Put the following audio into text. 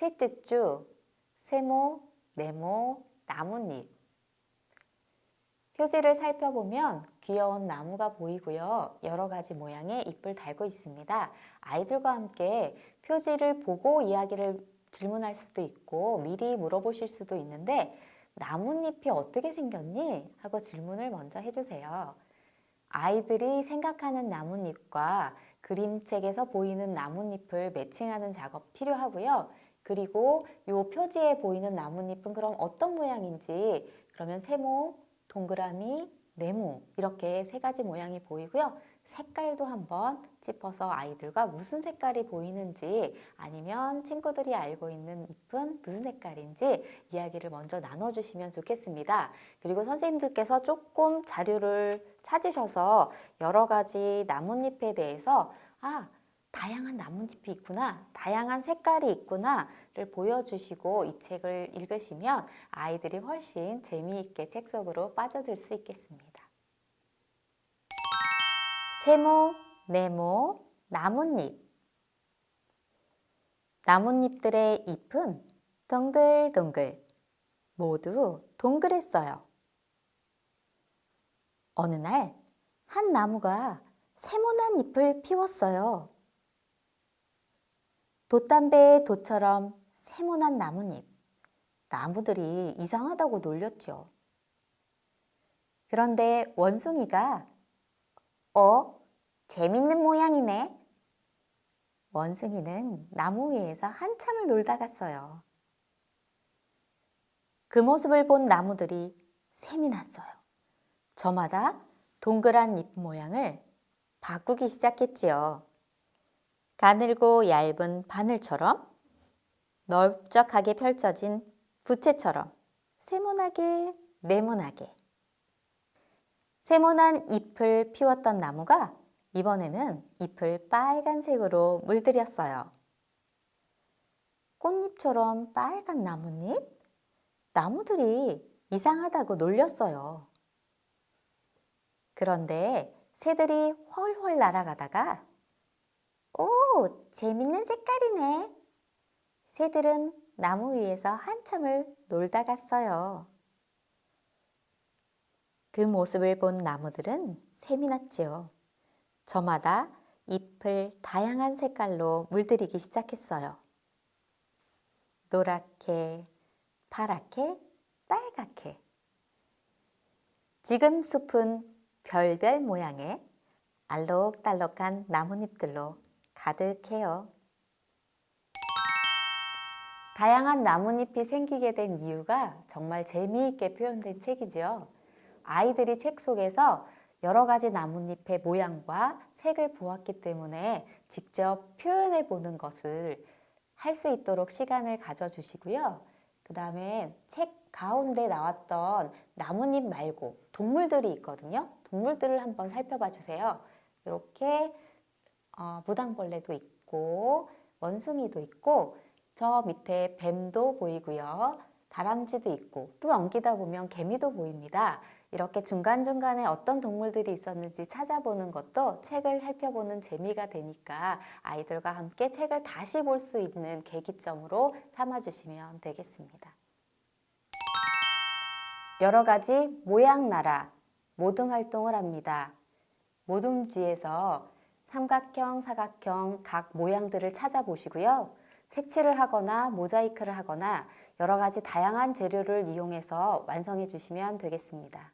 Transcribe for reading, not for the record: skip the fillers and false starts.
셋째 주 세모, 네모, 나뭇잎. 표지를 살펴보면 귀여운 나무가 보이고요. 여러 가지 모양의 잎을 달고 있습니다. 아이들과 함께 표지를 보고 이야기를 질문할 수도 있고 미리 물어보실 수도 있는데 나뭇잎이 어떻게 생겼니? 하고 질문을 먼저 해주세요. 아이들이 생각하는 나뭇잎과 그림책에서 보이는 나뭇잎을 매칭하는 작업 필요하고요. 그리고 이 표지에 보이는 나뭇잎은 그럼 어떤 모양인지 그러면 세모, 동그라미, 네모 이렇게 세 가지 모양이 보이고요. 색깔도 한번 짚어서 아이들과 무슨 색깔이 보이는지 아니면 친구들이 알고 있는 잎은 무슨 색깔인지 이야기를 먼저 나눠주시면 좋겠습니다. 그리고 선생님들께서 조금 자료를 찾으셔서 여러 가지 나뭇잎에 대해서 다양한 나뭇잎이 있구나, 다양한 색깔이 있구나를 보여주시고 이 책을 읽으시면 아이들이 훨씬 재미있게 책 속으로 빠져들 수 있겠습니다. 세모, 네모, 나뭇잎. 나뭇잎들의 잎은 동글동글, 모두 동그랬어요. 어느 날 한 나무가 세모난 잎을 피웠어요. 돛담배의 돛처럼 세모난 나뭇잎. 나무들이 이상하다고 놀렸죠. 그런데 원숭이가 재밌는 모양이네. 원숭이는 나무 위에서 한참을 놀다 갔어요. 그 모습을 본 나무들이 셈이 났어요. 저마다 동그란 잎 모양을 바꾸기 시작했지요. 가늘고 얇은 바늘처럼, 넓적하게 펼쳐진 부채처럼, 세모나게, 네모나게. 세모난 잎을 피웠던 나무가 이번에는 잎을 빨간색으로 물들였어요. 꽃잎처럼 빨간 나뭇잎? 나무들이 이상하다고 놀렸어요. 그런데 새들이 훨훨 날아가다가 재밌는 색깔이네. 새들은 나무 위에서 한참을 놀다 갔어요. 그 모습을 본 나무들은 셈이 났지요. 저마다 잎을 다양한 색깔로 물들이기 시작했어요. 노랗게, 파랗게, 빨갛게. 지금 숲은 별별 모양의 알록달록한 나뭇잎들로 가득해요. 다양한 나뭇잎이 생기게 된 이유가 정말 재미있게 표현된 책이지요. 아이들이 책 속에서 여러 가지 나뭇잎의 모양과 색을 보았기 때문에 직접 표현해 보는 것을 할 수 있도록 시간을 가져주시고요. 그 다음에 책 가운데 나왔던 나뭇잎 말고 동물들이 있거든요. 동물들을 한번 살펴봐 주세요. 이렇게 무당벌레도 있고 원숭이도 있고 저 밑에 뱀도 보이고요. 다람쥐도 있고 또 넘기다 보면 개미도 보입니다. 이렇게 중간중간에 어떤 동물들이 있었는지 찾아보는 것도 책을 살펴보는 재미가 되니까 아이들과 함께 책을 다시 볼 수 있는 계기점으로 삼아주시면 되겠습니다. 여러 가지 모양나라, 모둠 활동을 합니다. 모둠지에서 삼각형, 사각형 각 모양들을 찾아보시고요. 색칠을 하거나 모자이크를 하거나 여러 가지 다양한 재료를 이용해서 완성해 주시면 되겠습니다.